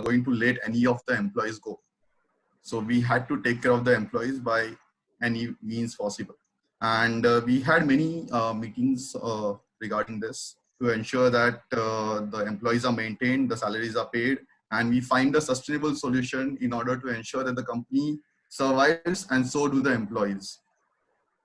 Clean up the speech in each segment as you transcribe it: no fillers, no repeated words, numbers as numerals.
going to let any of the employees go. So we had to take care of the employees by any means possible. And we had many meetings regarding this to ensure that the employees are maintained, the salaries are paid, and we find a sustainable solution in order to ensure that the company survives and so do the employees.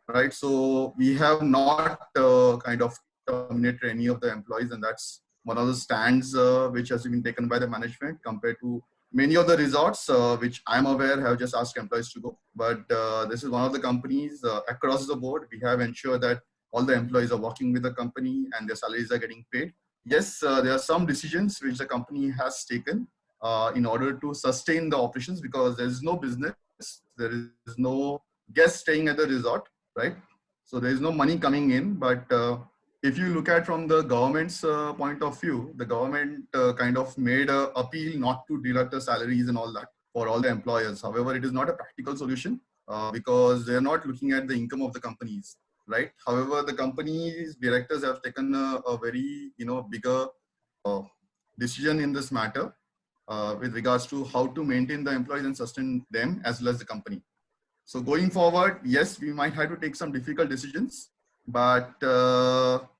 Right. So we have not kind of terminated any of the employees, and that's one of the stands which has been taken by the management compared to many of the resorts which I'm aware have just asked employees to go. But this is one of the companies across the board. We have ensured that all the employees are working with the company and their salaries are getting paid. Yes, there are some decisions which the company has taken in order to sustain the operations, because there is no business, there is no guest staying at the resort, right? So there is no money coming in. But if you look at from the government's point of view, the government kind of made a appeal not to deduct the salaries and all that for all the employers. However, it is not a practical solution because they're not looking at the income of the companies, right? However, the company's directors have taken a very, bigger uh, decision in this matter with regards to how to maintain the employees and sustain them as well as the company. So going forward, yes, we might have to take some difficult decisions, but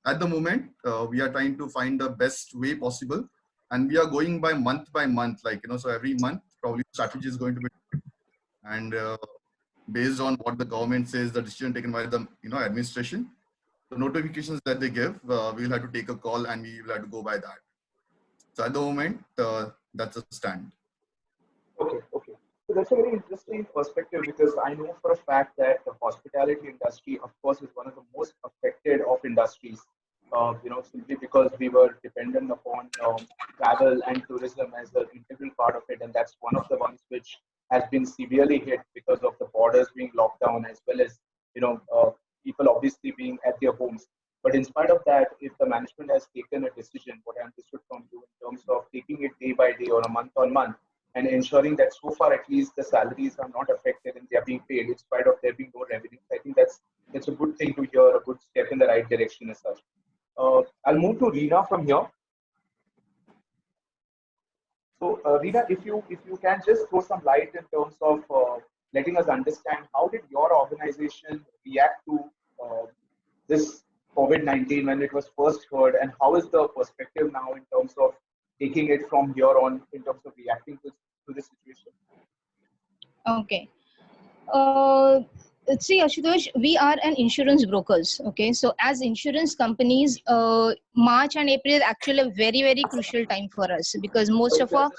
at the moment, we are trying to find the best way possible, and we are going by month, like, so every month, probably strategy is going to be, and based on what the government says, the decision taken by the, administration, the notifications that they give, we will have to take a call and we will have to go by that. So at the moment, that's a stand. Okay, okay. So that's a very interesting perspective because I know for a fact that the hospitality industry, of course, is one of the most affected of industries. Simply because we were dependent upon travel and tourism as an integral part of it, and that's one of the ones which has been severely hit because of the borders being locked down, as well as people obviously being at their homes. But in spite of that, if the management has taken a decision, what I understood from you in terms of taking it day by day or a month on month, and ensuring that so far at least the salaries are not affected and they are being paid in spite of there being no revenue. I think that's a good thing to hear, a good step in the right direction as such. I'll move to Reena from here. So Reena, if you can just throw some light in terms of letting us understand how did your organization react to this COVID-19 when it was first heard, and how is the perspective now in terms of taking it from here on in terms of reacting to this situation? Okay. See, Ashutosh, we are an insurance brokers. Okay, so as insurance companies, March and April is actually a very, very crucial time for us because most of our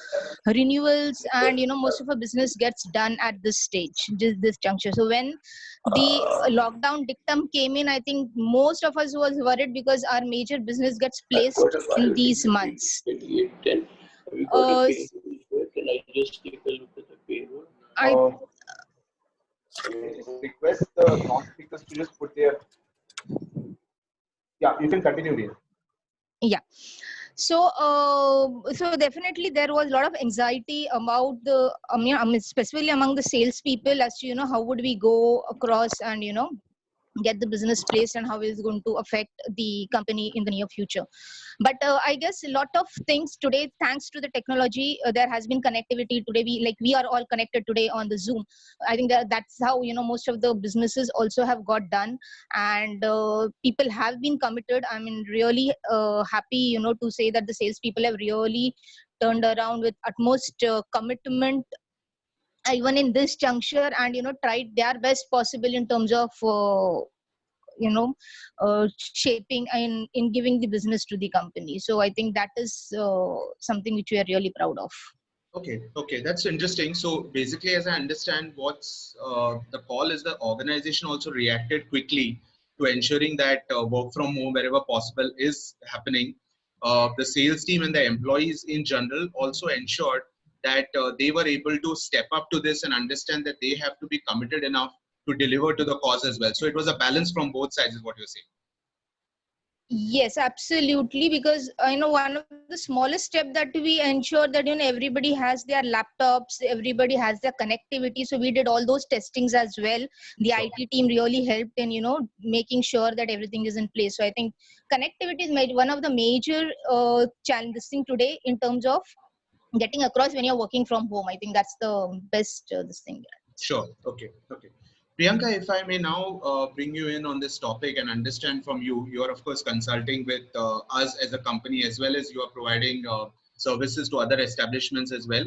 renewals and most of our business gets done at this stage, this juncture. So when the lockdown dictum came in, I think most of us was worried because our major business gets placed in these months. Can I just take a look at the payroll? I just request the non-speakers to just put their. Yeah, you can continue here. Yeah. So, so definitely there was a lot of anxiety about the, specifically among the salespeople as to, how would we go across and, get the business placed and how is it going to affect the company in the near future. But I guess a lot of things today, thanks to the technology, there has been connectivity today. We are all connected today on the Zoom. I think that's how most of the businesses also have got done, and people have been committed. I mean, really happy to say that the salespeople have really turned around with utmost commitment even in this juncture, and tried their best possible in terms of shaping and in giving the business to the company. So I think that is something which we are really proud of. Okay, that's interesting. So basically, as I understand, what's the call is the organization also reacted quickly to ensuring that work from home wherever possible is happening. The sales team and the employees in general also ensured that they were able to step up to this and understand that they have to be committed enough to deliver to the cause as well. So it was a balance from both sides is what you're saying. Yes, absolutely. Because one of the smallest step that we ensure that everybody has their laptops, everybody has their connectivity. So we did all those testings as well. The IT team really helped in making sure that everything is in place. So I think connectivity is one of the major challenges today in terms of getting across when you're working from home. I think that's the best this thing. Sure. Okay. Okay. Priyanka, if I may now bring you in on this topic and understand from you, you are of course consulting with us as a company, as well as you are providing services to other establishments as well.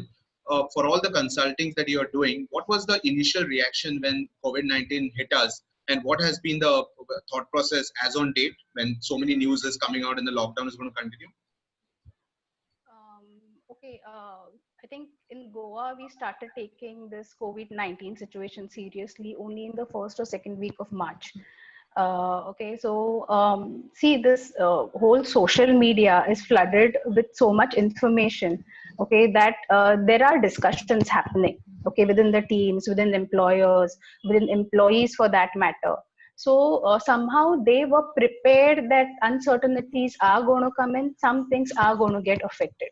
For all the consultings that you are doing, what was the initial reaction when COVID-19 hit us? And what has been the thought process as on date when so many news is coming out and the lockdown is going to continue? Okay, I think in Goa, we started taking this COVID-19 situation seriously only in the first or second week of March. Okay, so see, this whole social media is flooded with so much information, okay, that there are discussions happening, okay, within the teams, within employers, within employees for that matter. So somehow they were prepared that uncertainties are going to come in, some things are going to get affected.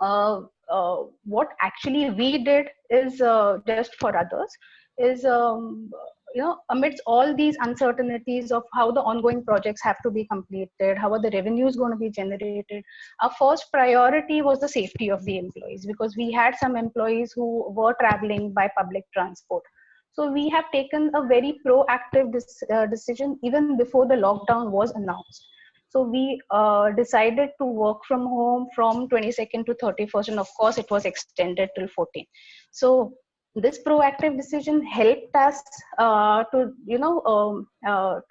What actually we did is just for others is amidst all these uncertainties of how the ongoing projects have to be completed, how are the revenues going to be generated, our first priority was the safety of the employees, because we had some employees who were traveling by public transport. So we have taken a very proactive decision even before the lockdown was announced. So we decided to work from home from 22nd to 31st, and of course it was extended till 14th. So this proactive decision helped us to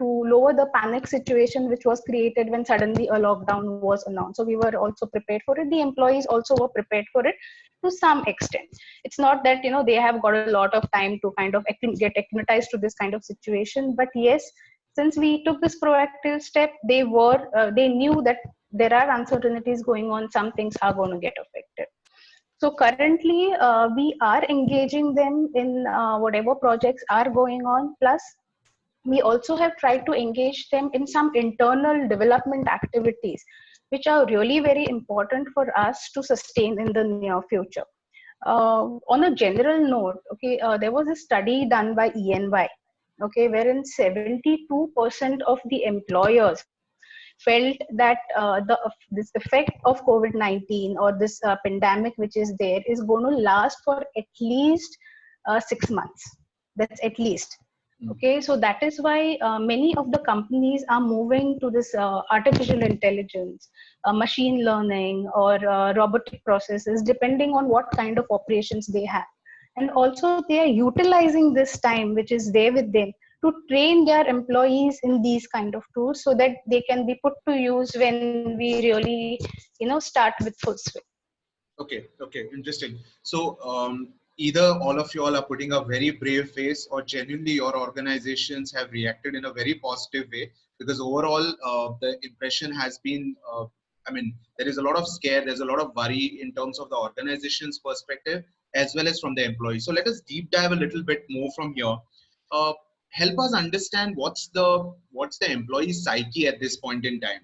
lower the panic situation which was created when suddenly a lockdown was announced. So we were also prepared for it. The employees also were prepared for it to some extent. It's not that they have got a lot of time to kind of get acclimatized to this kind of situation, but yes, since we took this proactive step, they knew that there are uncertainties going on, some things are going to get affected. So currently we are engaging them in whatever projects are going on, plus we also have tried to engage them in some internal development activities which are really very important for us to sustain in the near future. On a general note, okay, there was a study done by ENY, okay, wherein 72% of the employers felt that this effect of COVID-19 or this pandemic which is there is going to last for at least 6 months. That's at least. Okay, so that is why many of the companies are moving to this artificial intelligence, machine learning, or robotic processes, depending on what kind of operations they have. And also they are utilizing this time which is there with them to train their employees in these kind of tools so that they can be put to use when we really, start with full swing. Okay, okay, interesting. So either all of you all are putting a very brave face, or genuinely your organizations have reacted in a very positive way, because overall the impression has been, there is a lot of scare, there's a lot of worry in terms of the organization's perspective as well as from the employees. So let us deep dive a little bit more from here. Help us understand what's the employee psyche at this point in time.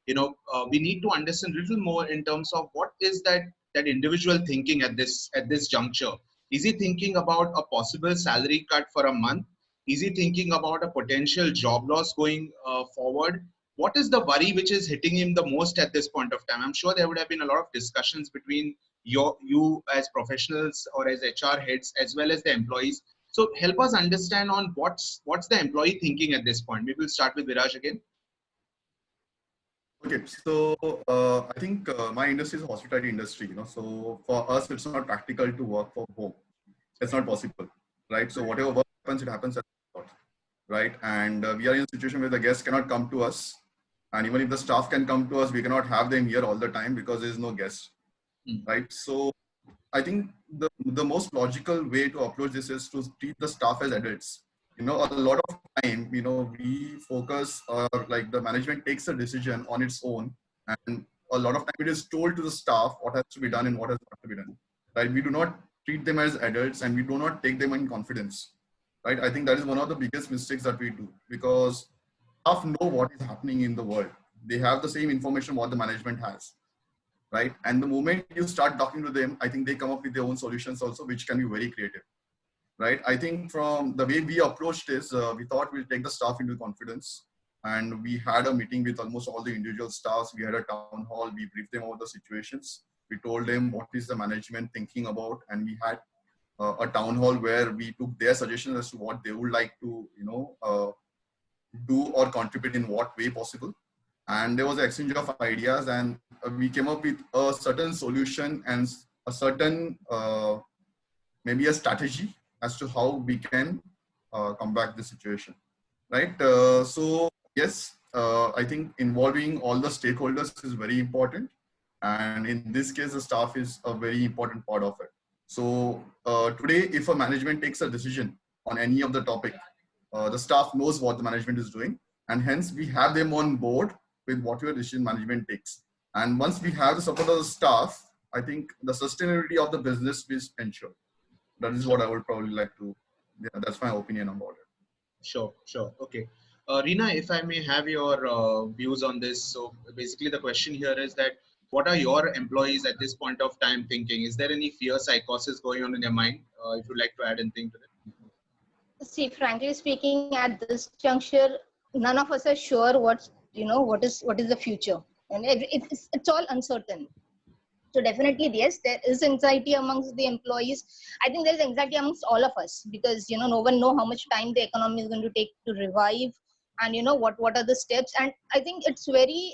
We need to understand a little more in terms of what is that individual thinking at this juncture. Is he thinking about a possible salary cut for a month? Is he thinking about a potential job loss going forward? What is the worry which is hitting him the most at this point of time? I'm sure there would have been a lot of discussions between you as professionals or as HR heads as well as the employees. So help us understand on what's the employee thinking at this point. Maybe we'll start with Viraj again. Okay, so I think my industry is hospitality industry, so for us, it's not practical to work from home. It's not possible, right? So whatever work happens, it happens at the spot, right? And we are in a situation where the guests cannot come to us. And even if the staff can come to us, we cannot have them here all the time because there is no guest, right? So I think the most logical way to approach this is to treat the staff as adults. A lot of time, we focus, like the management takes a decision on its own, and a lot of time it is told to the staff what has to be done and what has not to be done, right? We do not treat them as adults and we do not take them in confidence, right? I think that is one of the biggest mistakes that we do, because staff know what is happening in the world. They have the same information what the management has, right? And the moment you start talking to them, I think they come up with their own solutions also, which can be very creative. Right. I think from the way we approached this, we thought we'll take the staff into confidence, and we had a meeting with almost all the individual staffs. We had a town hall. We briefed them over the situations, We told them what is the management thinking about, and we had a town hall where we took their suggestions as to what they would like to, do or contribute in what way possible. And there was an exchange of ideas, and we came up with a certain solution and a certain maybe a strategy as to how we can combat the situation, right? So yes, I think involving all the stakeholders is very important, and in this case, the staff is a very important part of it. So today, if a management takes a decision on any of the topic, the staff knows what the management is doing, and hence we have them on board with whatever decision management takes. And once we have the support of the staff, I think the sustainability of the business is ensured. That is what I would probably like to, yeah, that's my opinion about it. Sure. Okay. Reena, if I may have your views on this. So basically the question here is that what are your employees at this point of time thinking? Is there any fear psychosis going on in their mind? If you'd like to add anything to that. See, frankly speaking, at this juncture, none of us are sure what is the future, and it's all uncertain. So definitely, yes, there is anxiety amongst the employees. I think there is anxiety amongst all of us, because no one know how much time the economy is going to take to revive, and what are the steps. And I think it's very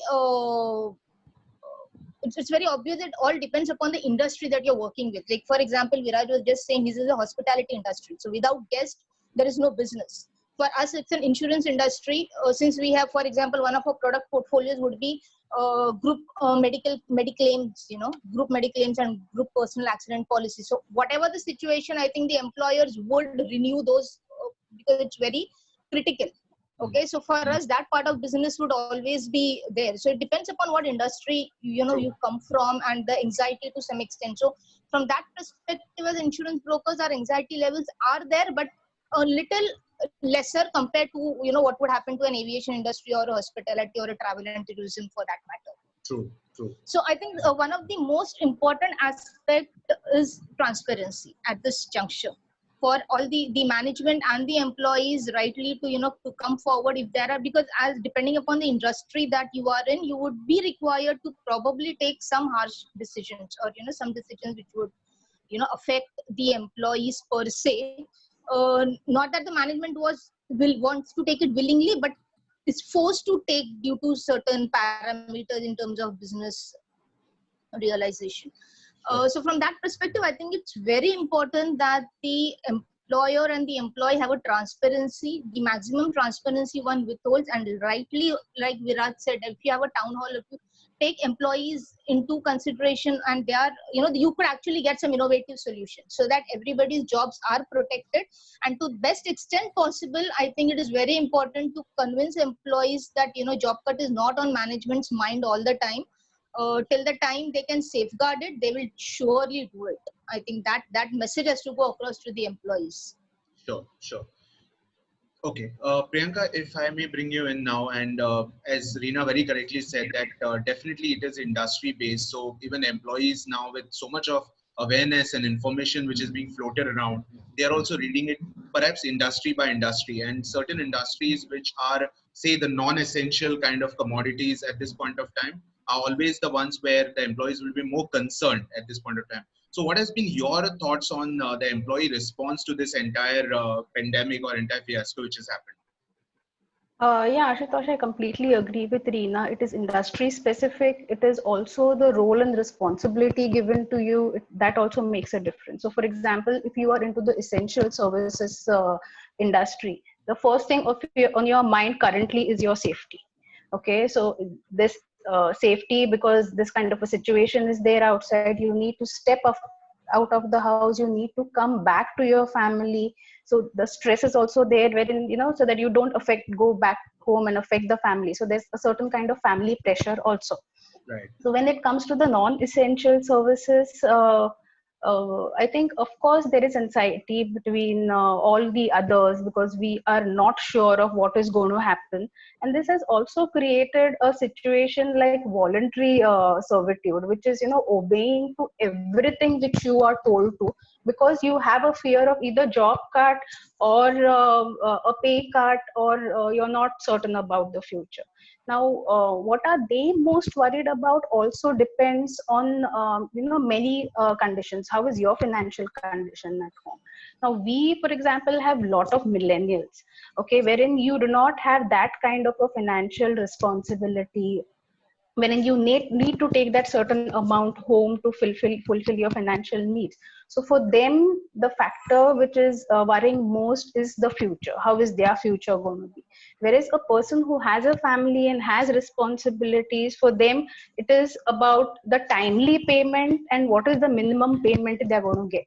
it's very obvious. It all depends upon the industry that you're working with. Like, for example, Viraj was just saying this is a hospitality industry. So without guests, there is no business. For us, it's an insurance industry. Since we have, for example, one of our product portfolios would be group mediclaims, group mediclaims and group personal accident policy. So whatever the situation, I think the employers would renew those because it's very critical. Okay, so for us, that part of business would always be there. So it depends upon what industry you come from, and the anxiety to some extent. So from that perspective, as insurance brokers, our anxiety levels are there, but a little lesser compared to what would happen to an aviation industry or a hospitality or a travel and tourism, for that matter. True. So I think one of the most important aspect is transparency at this juncture, for all the management and the employees rightly to come forward if there are, because as depending upon the industry that you are in, you would be required to probably take some harsh decisions, or some decisions which would affect the employees per se. Not that the management wants to take it willingly, but is forced to take due to certain parameters in terms of business realization. So from that perspective, I think it's very important that the employer and the employee have a transparency, the maximum transparency one withholds. And rightly, like Viraj said, if you have a town hall, if you take employees into consideration, and they are, you could actually get some innovative solutions so that everybody's jobs are protected. And to best extent possible, I think it is very important to convince employees that, job cut is not on management's mind all the time. Till the time they can safeguard it, they will surely do it. I think that message has to go across to the employees. Sure. Okay, Priyanka, if I may bring you in now, and as Reena very correctly said, that definitely it is industry based. So even employees now, with so much of awareness and information which is being floated around, they are also reading it perhaps industry by industry, and certain industries which are, say, the non-essential kind of commodities at this point of time are always the ones where the employees will be more concerned at this point of time. So what has been your thoughts on the employee response to this entire pandemic or entire fiasco which has happened? Yeah, Ashutosh, I completely agree with Reena. It is industry specific. It is also the role and responsibility given to you. That also makes a difference. So for example, if you are into the essential services industry, the first thing on your mind currently is your safety. Okay, so this safety, because this kind of a situation is there outside, you need to step up out of the house, you need to come back to your family. So the stress is also there, wherein so that you don't go back home and affect the family. So there's a certain kind of family pressure also. Right. So when it comes to the non-essential services, I think of course there is anxiety between all the others, because we are not sure of what is going to happen, and this has also created a situation like voluntary servitude, which is obeying to everything which you are told to, because you have a fear of either job cut or a pay cut, or you're not certain about the future. Now, what are they most worried about also depends on many conditions. How is your financial condition at home? Now, we, for example, have a lot of millennials, okay, wherein you do not have that kind of a financial responsibility, wherein you need to take that certain amount home to fulfill your financial needs. So for them, the factor which is worrying most is the future. How is their future going to be? Whereas a person who has a family and has responsibilities, for them it is about the timely payment and what is the minimum payment they're going to get.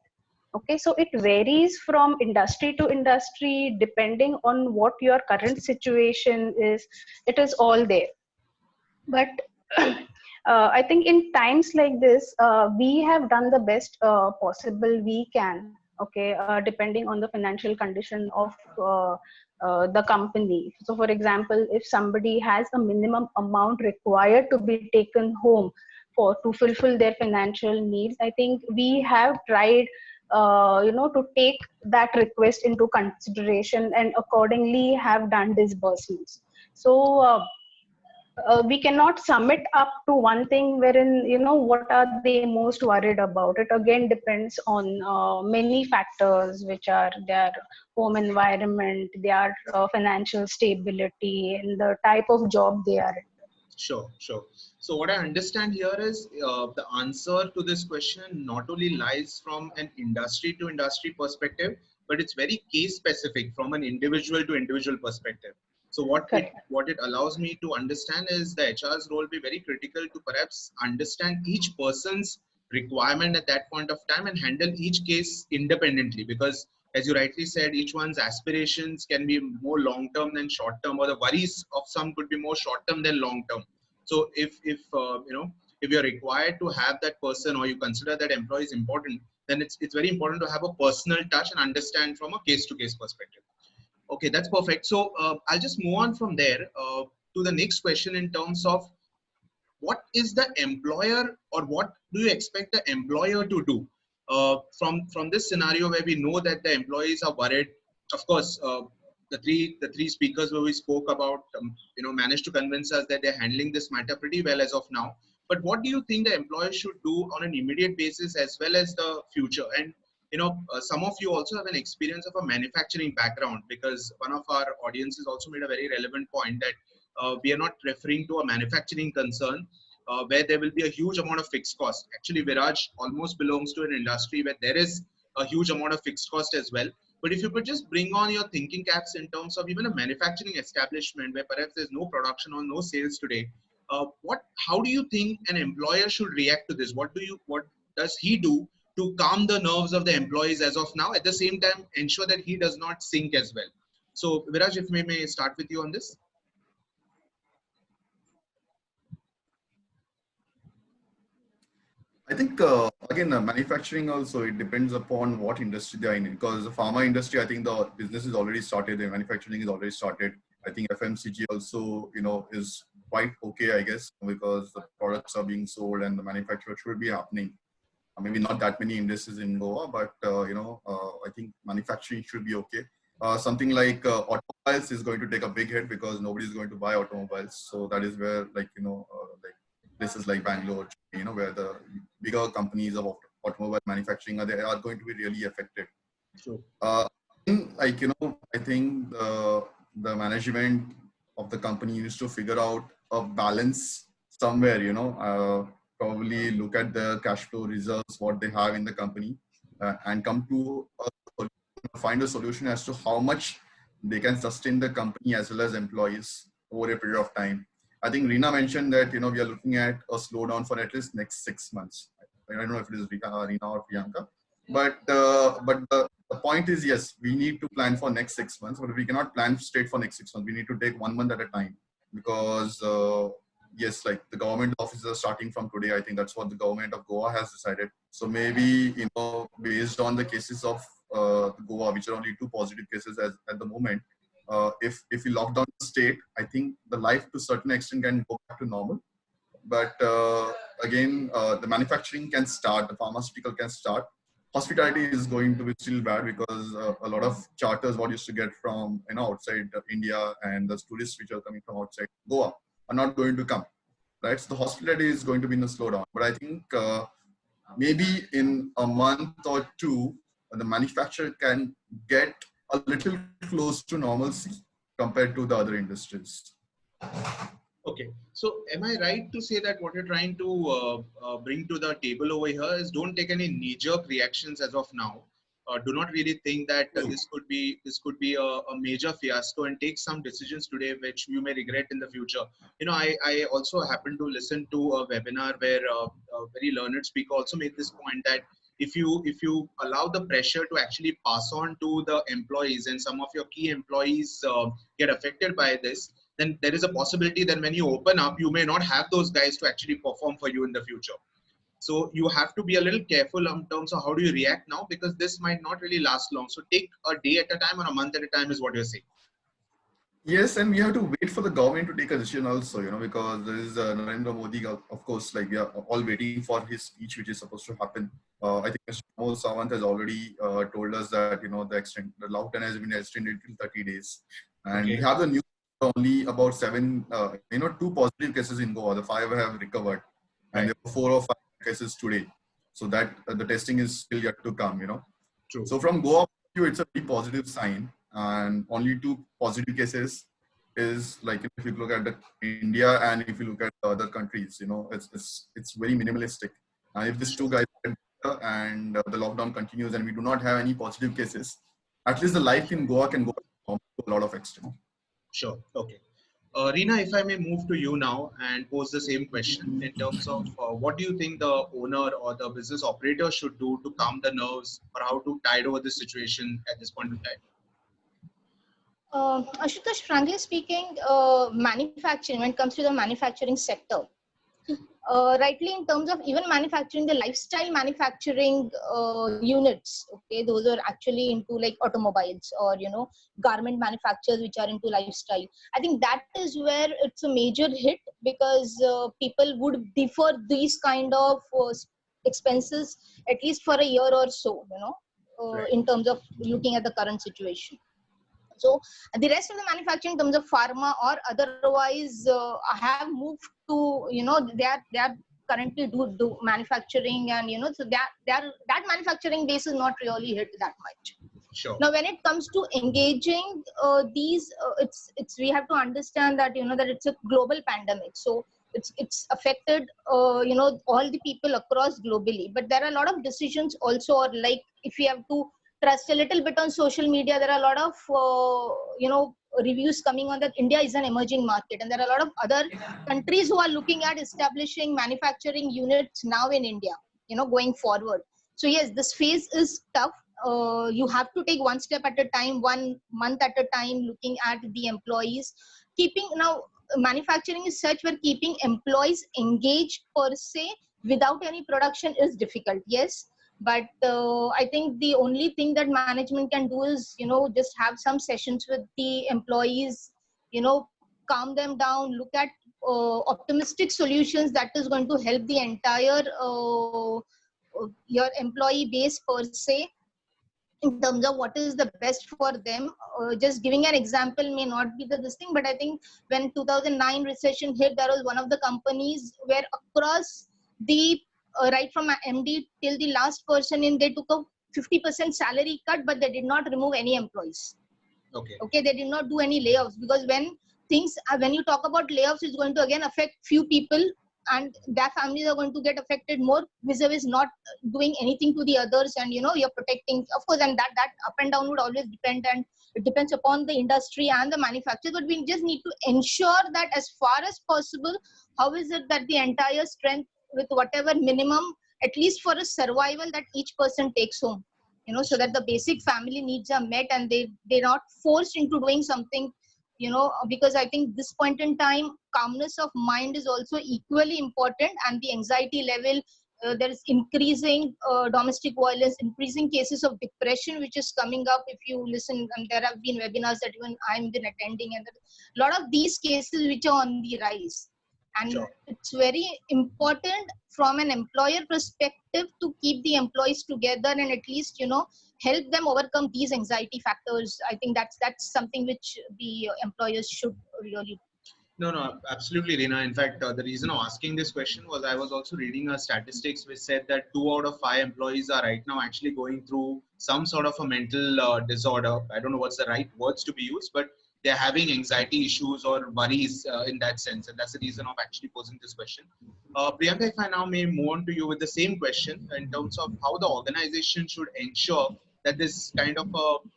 Okay, so it varies from industry to industry depending on what your current situation is. It is all there. But I think in times like this, we have done the best possible we can, okay, depending on the financial condition of the company. So for example, if somebody has a minimum amount required to be taken home for to fulfill their financial needs, I think we have tried to take that request into consideration and accordingly have done disbursements. So we cannot sum it up to one thing wherein what are they most worried about. It again depends on many factors, which are their home environment, their financial stability, and the type of job they are in. Sure, sure. So what I understand here is the answer to this question not only lies from an industry to industry perspective, but it's very case specific from an individual to individual perspective. So what it allows me to understand is the HR's role be very critical to perhaps understand each person's requirement at that point of time and handle each case independently, because as you rightly said, each one's aspirations can be more long term than short term, or the worries of some could be more short term than long term. So if you're required to have that person, or you consider that employee is important, then it's very important to have a personal touch and understand from a case to case perspective. Okay, that's perfect. So I'll just move on from there to the next question in terms of what is the employer, or what do you expect the employer to do from this scenario where we know that the employees are worried. Of course, the three speakers where we spoke about managed to convince us that they're handling this matter pretty well as of now. But what do you think the employer should do on an immediate basis as well as the future? And some of you also have an experience of a manufacturing background, because one of our audiences also made a very relevant point that we are not referring to a manufacturing concern where there will be a huge amount of fixed cost. Actually, Viraj almost belongs to an industry where there is a huge amount of fixed cost as well. But if you could just bring on your thinking caps in terms of even a manufacturing establishment where perhaps there's no production or no sales today, how do you think an employer should react to this? What does he do to calm the nerves of the employees as of now, at the same time ensure that he does not sink as well? So Viraj, if we may start with you on this. I think again, manufacturing also, it depends upon what industry they are in. Because the pharma industry, I think the business is already started. The manufacturing is already started. I think FMCG also, is quite okay, I guess, because the products are being sold and the manufacture should be happening. Maybe not that many industries in Goa, but I think manufacturing should be okay. Something like automobiles is going to take a big hit because nobody is going to buy automobiles. So that is where, like places like Bangalore, where the bigger companies of automobile manufacturing they are going to be really affected. Sure. I think the management of the company needs to figure out a balance somewhere, probably look at the cash flow reserves, what they have in the company, and come to find a solution as to how much they can sustain the company as well as employees over a period of time. I think Reena mentioned that, we are looking at a slowdown for at least next 6 months. I don't know if it is Reena or Priyanka, but the point is, yes, we need to plan for next 6 months, but we cannot plan straight for next 6 months. We need to take 1 month at a time, because yes, like the government offices are starting from today. I think that's what the government of Goa has decided. So maybe, based on the cases of Goa, which are only 2 positive cases at the moment, if we lock down the state, I think the life to a certain extent can go back to normal. But again, the manufacturing can start, the pharmaceutical can start. hospitality is going to be still bad because a lot of charters what used to get from outside India and the tourists which are coming from outside Goa are not going to come. Right, so the hospitality is going to be in a slowdown. But I think maybe in a month or two, the manufacturer can get a little close to normalcy compared to the other industries. Okay, so am I right to say that what you're trying to bring to the table over here is don't take any knee-jerk reactions as of now. Do not really think that this could be a major fiasco, and take some decisions today which you may regret in the future. I also happened to listen to a webinar where a very learned speaker also made this point that if you allow the pressure to actually pass on to the employees, and some of your key employees get affected by this, then there is a possibility that when you open up, you may not have those guys to actually perform for you in the future. So you have to be a little careful in terms of how do you react now, because this might not really last long. So take a day at a time or a month at a time is what you're saying. Yes, and we have to wait for the government to take a decision also, because there is Narendra Modi, of course, like we are all waiting for his speech, which is supposed to happen. I think Mr. Pramod Sawant has already told us that, the lockdown has been extended till 30 days. And we have the news only about 2 positive cases in Goa. The 5 have recovered, and there were 4 or 5 cases today. So that the testing is still yet to come, True. So from Goa, it's a very positive sign. And only 2 positive cases is like, if you look at India and if you look at other countries, it's very minimalistic. And if these 2 guys and the lockdown continues and we do not have any positive cases, at least the life in Goa can go to a lot of extent. Sure. Okay. Reena, if I may move to you now and pose the same question in terms of what do you think the owner or the business operator should do to calm the nerves, or how to tide over this situation at this point in time? Ashutosh, frankly speaking, manufacturing, when it comes to the manufacturing sector, rightly in terms of even manufacturing, the lifestyle manufacturing units, okay, those are actually into like automobiles or, garment manufacturers which are into lifestyle. I think that is where it's a major hit, because people would defer these kind of expenses at least for a year or so, Right. in terms of looking at the current situation. So the rest of the manufacturing in terms of pharma or otherwise have moved to, they are currently do manufacturing, and, so that manufacturing base is not really hit that much. Sure. Now, when it comes to engaging these, it's we have to understand that, that it's a global pandemic. So it's affected, all the people across globally. But there are a lot of decisions also, or like if we have to trust a little bit on social media, there are a lot of, reviews coming on that India is an emerging market. And there are a lot of other countries who are looking at establishing manufacturing units now in India, going forward. So yes, this phase is tough. You have to take one step at a time, 1 month at a time, looking at the employees. Manufacturing is such where keeping employees engaged per se without any production is difficult. Yes. But I think the only thing that management can do is, just have some sessions with the employees, calm them down, look at optimistic solutions that is going to help the entire your employee base per se, in terms of what is the best for them. Just giving an example may not be this thing, but I think when 2009 recession hit, there was one of the companies where across the right from MD till the last person in, they took a 50% salary cut, but they did not remove any employees. Okay, they did not do any layoffs, because when you talk about layoffs, it's going to again affect few people, and their families are going to get affected more vis-a-vis not doing anything to the others, and you're protecting, of course, and that up and down would always depend, and it depends upon the industry and the manufacturer. But we just need to ensure that as far as possible, how is it that the entire strength with whatever minimum, at least for a survival, that each person takes home, so that the basic family needs are met and they're not forced into doing something, because I think this point in time, calmness of mind is also equally important, and the anxiety level, there is increasing domestic violence, increasing cases of depression, which is coming up. If you listen, and there have been webinars that even I've been attending, and a lot of these cases which are on the rise. And Sure. it's very important from an employer perspective to keep the employees together and at least, help them overcome these anxiety factors. I think that's something which the employers should really. No, no, absolutely, Reena. In fact, the reason of asking this question was I was also reading a statistics which said that 2 out of 5 employees are right now actually going through some sort of a mental disorder. I don't know what's the right words to be used, but they're having anxiety issues or worries in that sense. And that's the reason of actually posing this question. Priyanka, if I now may move on to you with the same question in terms of how the organization should ensure that this kind of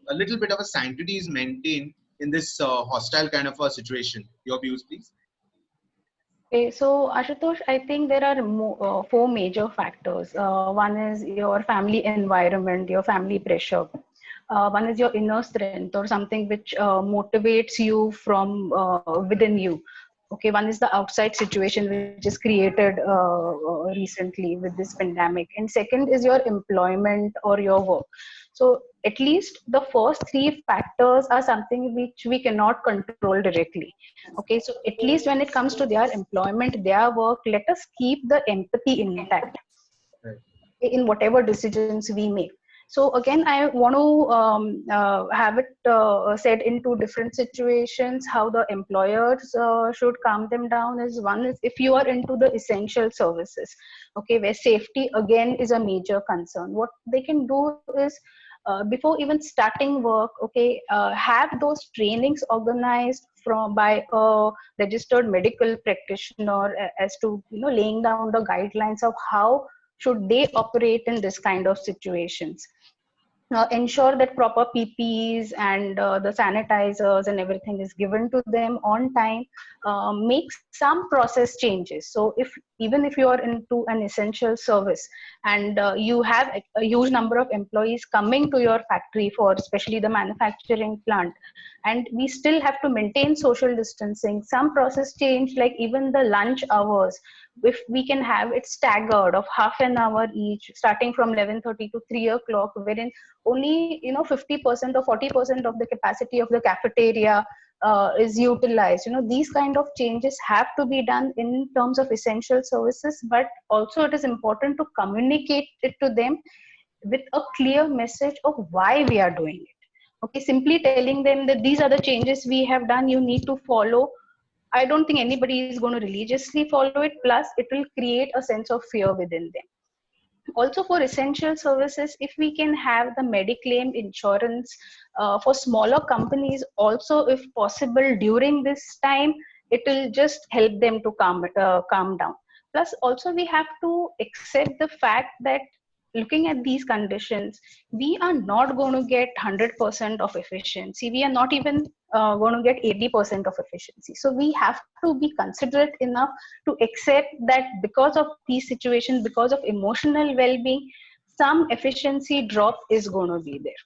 a little bit of a sanctity is maintained in this hostile kind of a situation. Your views, please. Okay, so Ashutosh, I think there are 4 major factors. One is your family environment, your family pressure. One is your inner strength or something which motivates you from within you. Okay, one is the outside situation which is created recently with this pandemic, and second is your employment or your work. So at least the first 3 factors are something which we cannot control directly. Okay, so at least when it comes to their employment, their work, let us keep the empathy intact Right. in whatever decisions we make. So again, I want to have it said into different situations how the employers should calm them down. Is one is if you are into the essential services, okay, where safety again is a major concern. What they can do is before even starting work, okay, have those trainings organized from by a registered medical practitioner as to laying down the guidelines of how should they operate in this kind of situations. Ensure that proper PPEs and the sanitizers and everything is given to them on time. Make some process changes. So if even if you are into an essential service and you have a huge number of employees coming to your factory for especially the manufacturing plant, and we still have to maintain social distancing, some process change like even the lunch hours, if we can have it staggered of half an hour each starting from 11:30 to 3 o'clock, wherein only 50% or 40% of the capacity of the cafeteria is utilized. These kind of changes have to be done in terms of essential services, but also it is important to communicate it to them with a clear message of why we are doing it. Okay, simply telling them that these are the changes we have done, you need to follow. I don't think anybody is going to religiously follow it. Plus, it will create a sense of fear within them. Also, for essential services, if we can have the Mediclaim insurance for smaller companies, also if possible during this time, it will just help them to calm down. Plus, also we have to accept the fact that looking at these conditions, we are not going to get 100% of efficiency. We are not even going to get 80% of efficiency. So we have to be considerate enough to accept that because of these situations, because of emotional well-being, some efficiency drop is going to be there.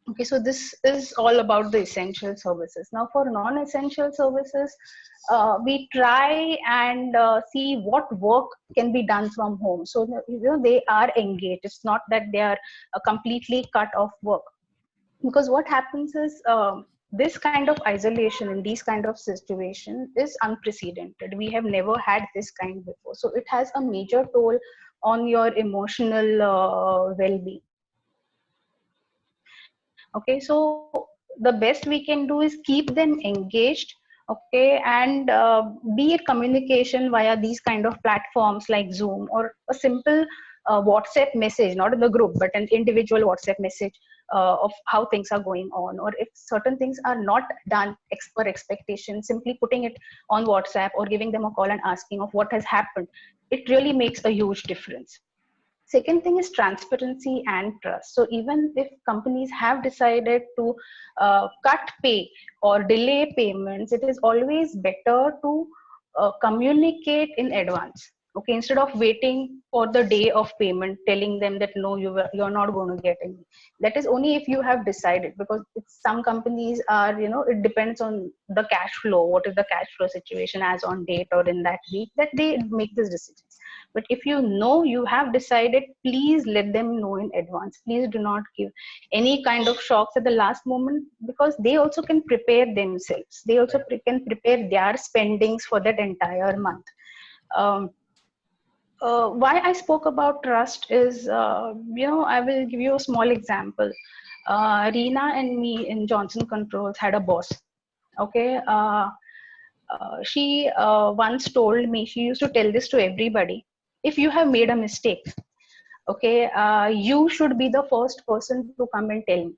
Okay, so this is all about the essential services. Now for non-essential services, we try and see what work can be done from home. So they are engaged. It's not that they are completely cut off work. Because what happens is this kind of isolation in these kind of situations is unprecedented. We have never had this kind before. So it has a major toll on your emotional well-being. Okay, so the best we can do is keep them engaged, okay, and be it communication via these kind of platforms like Zoom or a simple WhatsApp message, not in the group, but an individual WhatsApp message of how things are going on, or if certain things are not done per expectation, simply putting it on WhatsApp or giving them a call and asking of what has happened. It really makes a huge difference. Second thing is transparency and trust. So even if companies have decided to cut pay or delay payments, it is always better to communicate in advance. Okay, instead of waiting for the day of payment, telling them that no, you're not going to get any. That is only if you have decided, because some companies are, it depends on the cash flow. What is the cash flow situation as on date or in that week that they make these decisions. But if you know you have decided, please let them know in advance. Please do not give any kind of shocks at the last moment, because they also can prepare themselves. They also can prepare their spendings for that entire month. Why I spoke about trust is, I will give you a small example. Reena and me in Johnson Controls had a boss. Okay. She once told me, she used to tell this to everybody: if you have made a mistake, okay, you should be the first person to come and tell me.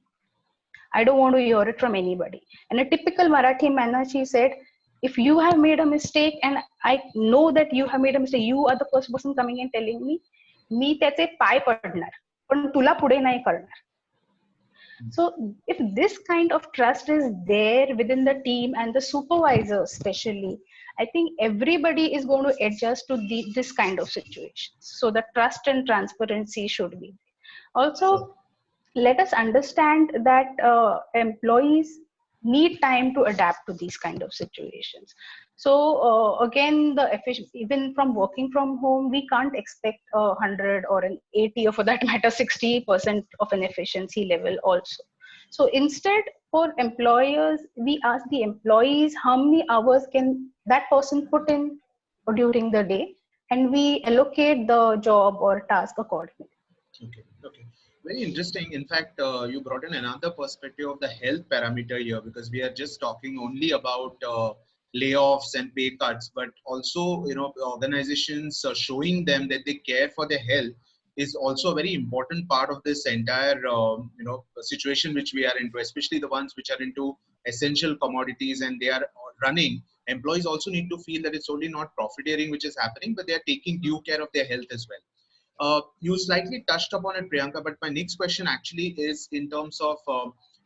I don't want to hear it from anybody. In a typical Marathi manner, she said, if you have made a mistake and I know that you have made a mistake, you are the first person coming and telling me, मी त्याचे पाय पडणार, पण तुला पुढे नाही करणार. So if this kind of trust is there within the team and the supervisor especially, I think everybody is going to adjust to this kind of situation. So the trust and transparency should be there. Also, let us understand that employees need time to adapt to these kind of situations. So again, even from working from home, we can't expect 100 or an 80 or for that matter 60% of an efficiency level also. So instead, for employers, we ask the employees how many hours can that person put in during the day, and we allocate the job or task accordingly. Okay. Very interesting. In fact, you brought in another perspective of the health parameter here, because we are just talking only about layoffs and pay cuts, but also, organizations showing them that they care for their health is also a very important part of this entire, situation which we are into, especially the ones which are into essential commodities and they are running. Employees also need to feel that it's only not profiteering which is happening, but they are taking due care of their health as well. You slightly touched upon it, Priyanka, but my next question actually is in terms of,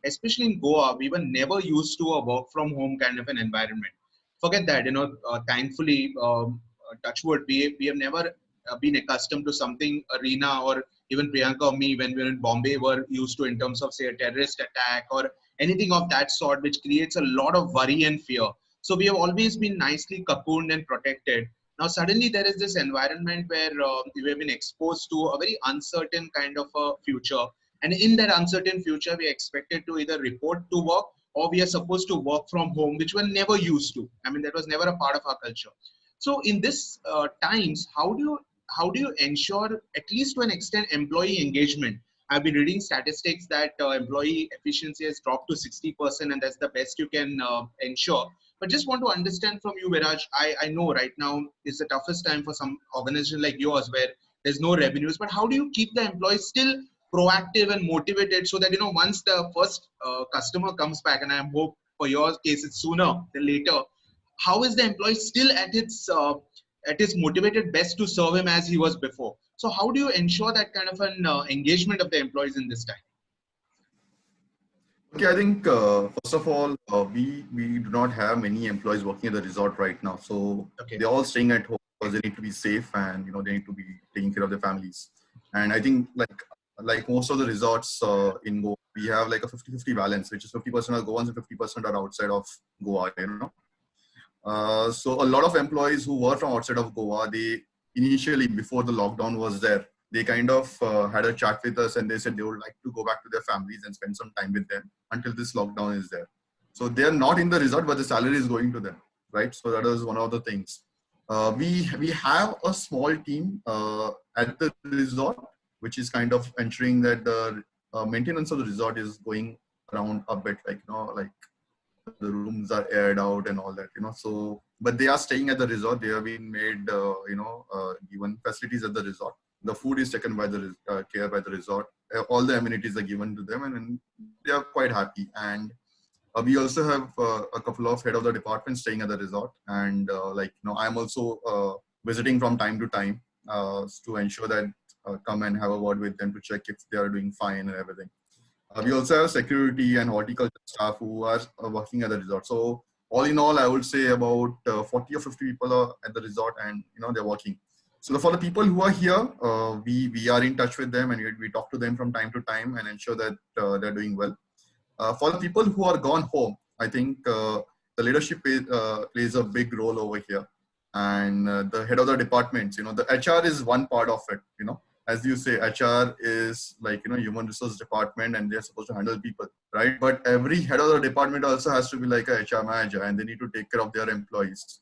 especially in Goa, we were never used to a work from home kind of an environment. Forget that, thankfully, touch wood, we have never been accustomed to something Reena or even Priyanka or me when we were in Bombay were used to in terms of, say, a terrorist attack or anything of that sort, which creates a lot of worry and fear. So we have always been nicely cocooned and protected. Now, suddenly there is this environment where we have been exposed to a very uncertain kind of a future. And in that uncertain future, we are expected to either report to work or we are supposed to work from home, which we're never used to. I mean, that was never a part of our culture. So in this times, how do you ensure, at least to an extent, employee engagement? I've been reading statistics that employee efficiency has dropped to 60%, and that's the best you can ensure. But just want to understand from you, Viraj, I know right now is the toughest time for some organization like yours where there's no revenues, but how do you keep the employees still proactive and motivated so that, once the first customer comes back, and I hope for your case it's sooner than later, how is the employee still at his motivated best to serve him as he was before? So how do you ensure that kind of an engagement of the employees in this time? Okay, I think first of all, we do not have many employees working at the resort right now. So they're all staying at home because they need to be safe and they need to be taking care of their families. And I think like most of the resorts in Goa, we have like a 50-50 balance, which is 50% are Goans and 50% are outside of Goa. So a lot of employees who were from outside of Goa, they initially, before the lockdown was there, they kind of had a chat with us and they said they would like to go back to their families and spend some time with them until this lockdown is there. So they're not in the resort, but the salary is going to them, right? So that is one of the things. We have a small team at the resort, which is kind of ensuring that the maintenance of the resort is going around a bit, like the rooms are aired out and all that, So, but they are staying at the resort. They have been made, given facilities at the resort. The food is taken by the care by the resort. All the amenities are given to them, and they are quite happy. And we also have a couple of head of the department staying at the resort, and I'm also visiting from time to time to ensure that come and have a word with them to check if they are doing fine and everything. We also have security and horticulture staff who are working at the resort. So all in all, I would say about 40 or 50 people are at the resort, and they're working. So for the people who are here, we are in touch with them, and we talk to them from time to time and ensure that they're doing well. For the people who are gone home, I think the leadership plays a big role over here, and the head of the departments. The HR is one part of it. As you say, HR is like human resource department, and they're supposed to handle people, right? But every head of the department also has to be like a HR manager, and they need to take care of their employees.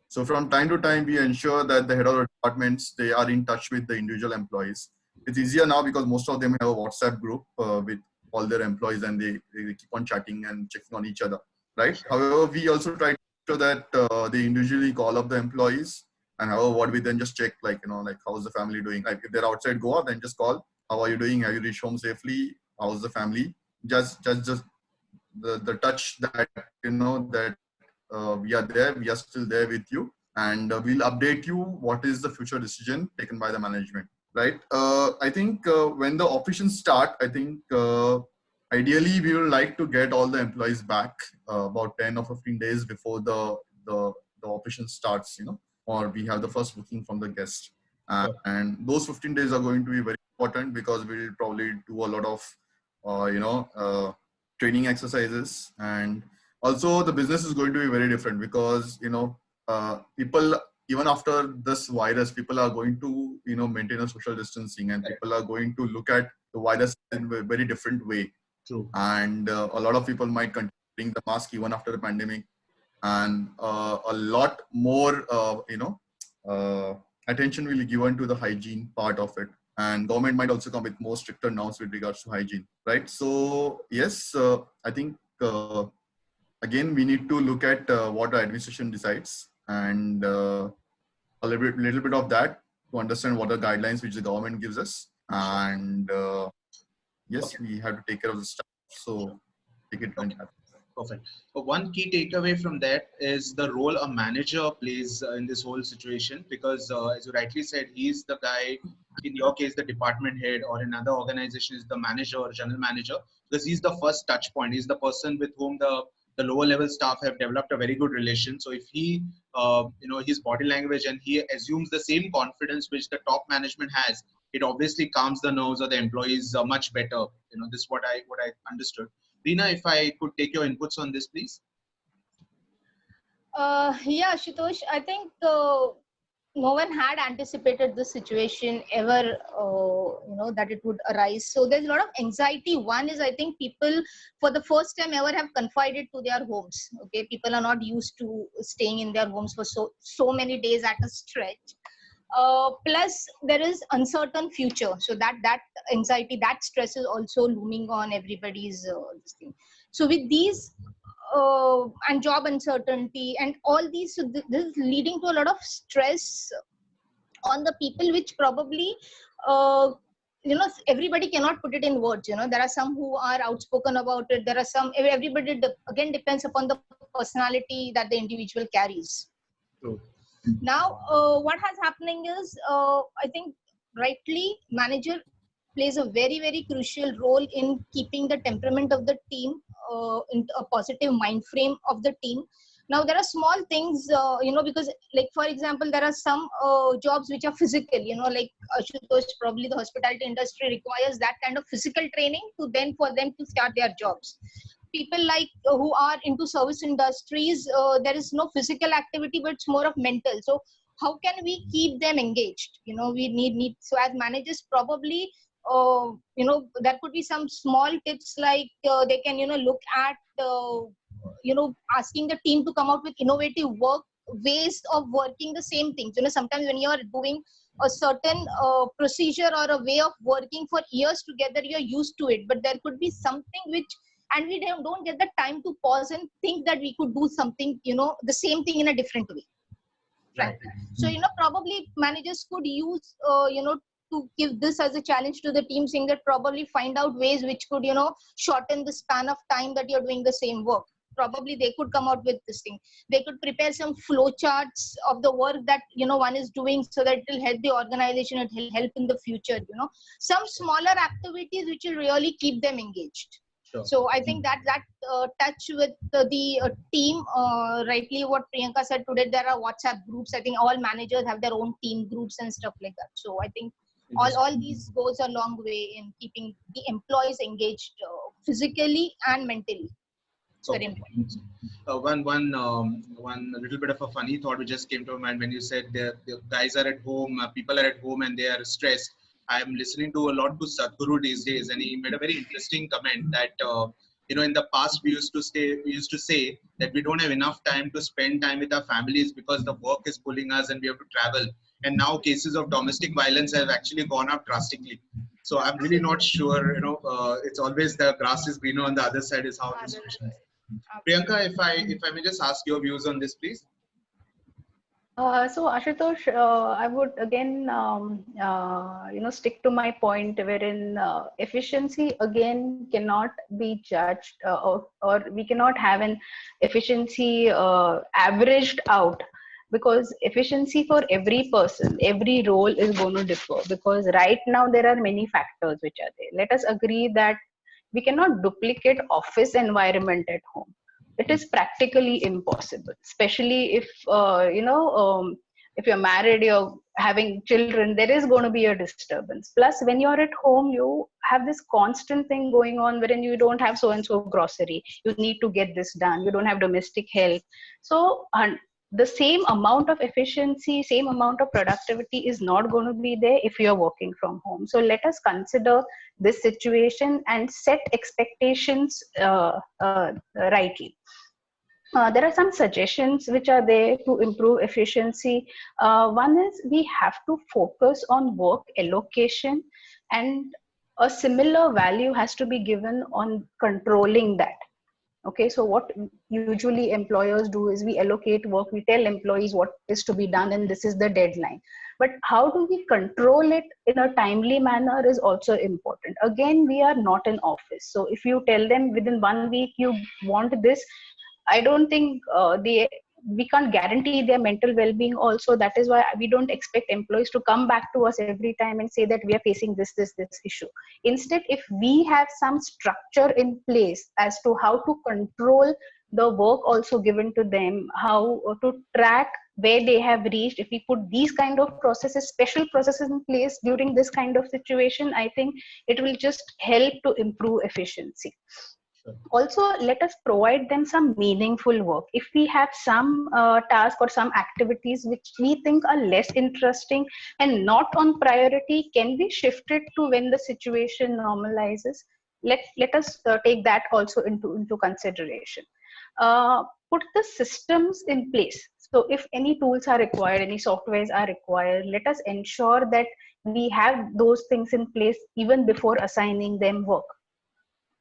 So from time to time, we ensure that the head of the departments, they are in touch with the individual employees. It's easier now because most of them have a WhatsApp group with all their employees, and they keep on chatting and checking on each other, right? However, we also try to ensure that they individually call up the employees, and however, what we then just check, like how's the family doing? Like if they're outside Goa, then just call. How are you doing? Have you reached home safely? How's the family? Just the touch that that we are there, we are still there with you, and we'll update you what is the future decision taken by the management, right? I think when the operations start, I think ideally we would like to get all the employees back about 10 or 15 days before the operation starts, or we have the first booking from the guest. And those 15 days are going to be very important because we'll probably do a lot of training exercises, and also the business is going to be very different because people, even after this virus, people are going to maintain a social distancing, and people are going to look at the virus in a very different way. True. And a lot of people might continue wearing the mask even after the pandemic, and a lot more attention will be given to the hygiene part of it, and government might also come with more stricter norms with regards to hygiene, right? So yes, I think again, we need to look at what the administration decides, and a little bit of that to understand what are the guidelines which the government gives us. And yes, we have to take care of the stuff. So take it when it happens. Perfect. But one key takeaway from that is the role a manager plays in this whole situation, because as you rightly said, he's the guy, in your case, the department head, or in other organizations, the manager or general manager, because he's the first touch point. He's the person with whom the lower level staff have developed a very good relation. So if he, his body language, and he assumes the same confidence which the top management has, it obviously calms the nerves of the employees much better. This is what I understood. Reena, if I could take your inputs on this, please. Yeah, Shitosh, I think no one had anticipated this situation ever, that it would arise. So there's a lot of anxiety. One is, I think people for the first time ever have confided to their homes. Okay, people are not used to staying in their homes for so many days at a stretch. Plus there is uncertain future. So that anxiety, that stress is also looming on everybody's this thing. So with these and job uncertainty and all these, so this is leading to a lot of stress on the people, which probably everybody cannot put it in words. There are some who are outspoken about it. There are some, everybody again depends upon the personality that the individual carries. True. Now what has happening is, I think rightly, manager plays a very, very crucial role in keeping the temperament of the team in a positive mind frame of the team. Now there are small things, because like for example, there are some jobs which are physical, like Ashutosh, probably the hospitality industry requires that kind of physical training for them to start their jobs. People like who are into service industries, there is no physical activity, but it's more of mental. So how can we keep them engaged? We need, so as managers probably, there could be some small tips like they can, look at, asking the team to come out with innovative ways of working the same things. Sometimes when you're doing a certain procedure or a way of working for years together, you're used to it, but there could be something which, and we don't get the time to pause and think that we could do something, the same thing in a different way. Right. So, probably managers could use, to give this as a challenge to the team, saying that probably find out ways which could, shorten the span of time that you're doing the same work. Probably they could come out with this thing. They could prepare some flow charts of the work that, one is doing, so that it will help the organization, it will help in the future, some smaller activities which will really keep them engaged. Sure. So I think that touch with the team, rightly what Priyanka said today, there are WhatsApp groups. I think all managers have their own team groups and stuff like that. So I think all these goes a long way in keeping the employees engaged physically and mentally. It's very important. One little bit of a funny thought which just came to my mind when you said the guys are at home, people are at home and they are stressed. I'm listening to a lot to Sadhguru these days, and he made a very interesting comment that in the past we used to say that we don't have enough time to spend time with our families because the work is pulling us and we have to travel. And now cases of domestic violence have actually gone up drastically. So I'm really not sure. It's always the grass is greener on the other side is how the situation is. Priyanka, if I may just ask your views on this, please. So Ashutosh, I would again, stick to my point wherein efficiency again cannot be judged, or we cannot have an efficiency averaged out, because efficiency for every person, every role is going to differ, because right now there are many factors which are there. Let us agree that we cannot duplicate office environment at home. It is practically impossible, especially if you're married, you're having children, there is going to be a disturbance. Plus when you're at home, you have this constant thing going on wherein you don't have so and so grocery, you need to get this done, you don't have domestic help. So the same amount of efficiency, same amount of productivity is not going to be there if you're working from home. So let us consider this situation and set expectations rightly. There are some suggestions which are there to improve efficiency. One is we have to focus on work allocation, and a similar value has to be given on controlling that. Okay, so what usually employers do is we allocate work, we tell employees what is to be done and this is the deadline. But how do we control it in a timely manner is also important. Again, we are not in office. So if you tell them within 1 week you want this, I don't think we can't guarantee their mental well-being also. That is why we don't expect employees to come back to us every time and say that we are facing this issue. Instead, if we have some structure in place as to how to control the work also given to them, how to track where they have reached, if we put these kind of processes, special processes in place during this kind of situation, I think it will just help to improve efficiency. Also, let us provide them some meaningful work. If we have some task or some activities which we think are less interesting and not on priority, can we shift it to when the situation normalizes? Let us take that also into consideration. Put the systems in place. So if any tools are required, any softwares are required, let us ensure that we have those things in place even before assigning them work.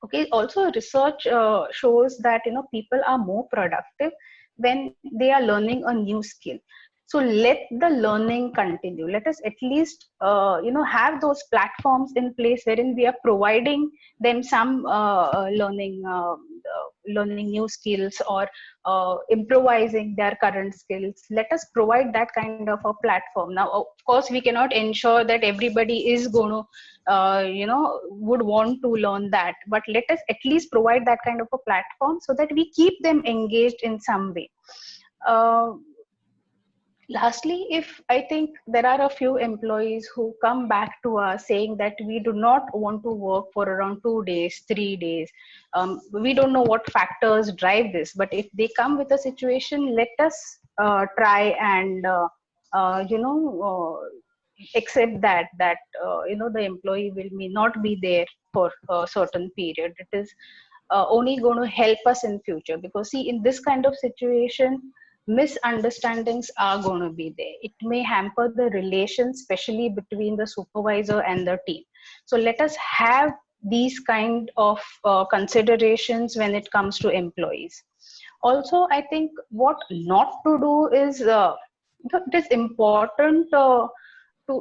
Okay, also research shows that people are more productive when they are learning a new skill. So let the learning continue. Let us at least have those platforms in place wherein we are providing them some learning new skills, or improvising their current skills. Let us provide that kind of a platform. Now, of course, we cannot ensure that everybody is going to would want to learn that, but let us at least provide that kind of a platform so that we keep them engaged in some way. Lastly, if I think there are a few employees who come back to us saying that we do not want to work for around 2 days, 3 days, we don't know what factors drive this, but if they come with a situation, let us try and accept that the employee may not be there for a certain period. It is only going to help us in future, because see, in this kind of situation, misunderstandings are going to be there. It may hamper the relations, especially between the supervisor and the team. So let us have these kind of considerations when it comes to employees. Also, I think what not to do is it is important to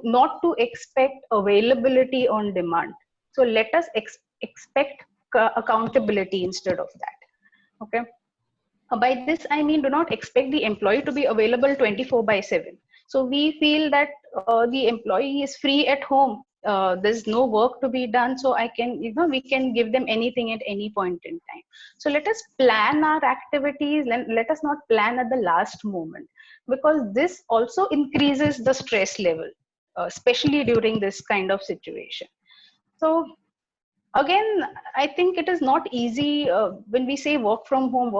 not to expect availability on demand. So let us expect accountability instead of that. Okay. By this, I mean, do not expect the employee to be available 24/7. So we feel that the employee is free at home. there's no work to be done, so I can, we can give them anything at any point in time. So let us plan our activities, let us not plan at the last moment, because this also increases the stress level, especially during this kind of situation. So again, I think it is not easy. When we say work from home,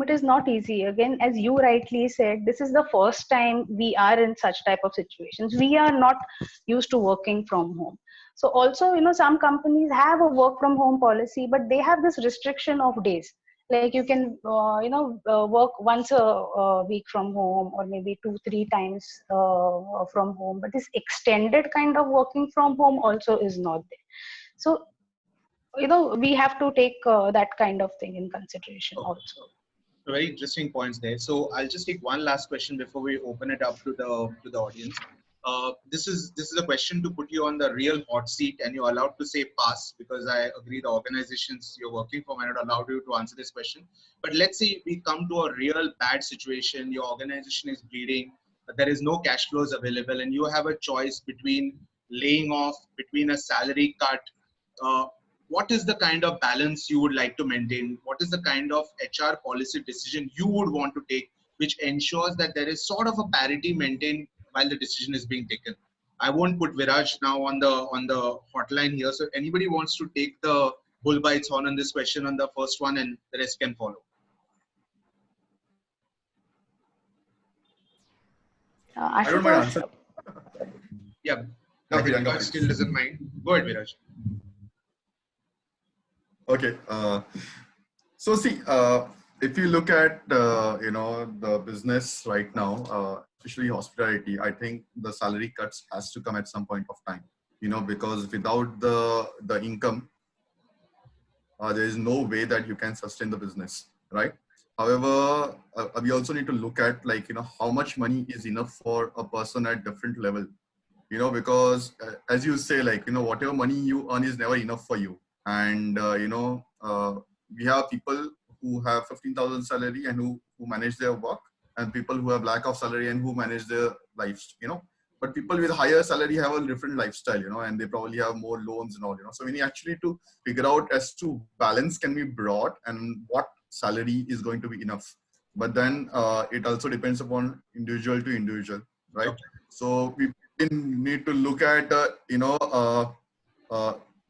it is not easy. Again, as you rightly said, this is the first time we are in such type of situations. We are not used to working from home. So also, some companies have a work from home policy, but they have this restriction of days. Like you can, work once a week from home, or maybe 2-3 times from home. But this extended kind of working from home also is not there. So we have to take that kind of thing in consideration also. Very interesting points there. So I'll just take one last question before we open it up to the audience. This is a question to put you on the real hot seat, and you're allowed to say pass, because I agree the organizations you're working for might not allow you to answer this question. But let's say we come to a real bad situation. Your organization is bleeding, there is no cash flows available, and you have a choice between laying off, between a salary cut. What is the kind of balance you would like to maintain? What is the kind of HR policy decision you would want to take, which ensures that there is sort of a parity maintained while the decision is being taken? I won't put Viraj now on the hotline here. So if anybody wants to take the bull by its horn on this question on the first one, and the rest can follow. I don't mind answering. Yeah. Okay, Viraj still doesn't mind. Go ahead, Viraj. Okay. So see, if you look at the business right now, especially hospitality, I think the salary cuts has to come at some point of time. Because without the income, there is no way that you can sustain the business, right? However, we also need to look at how much money is enough for a person at different level. Because as you say, whatever money you earn is never enough for you. And we have people who have 15,000 salary and who manage their work, and people who have lack of salary and who manage their lives. But people with higher salary have a different lifestyle, and they probably have more loans and all. So we need actually to figure out as to balance can be brought and what salary is going to be enough. But then it also depends upon individual to individual, right? Okay. So we need to look at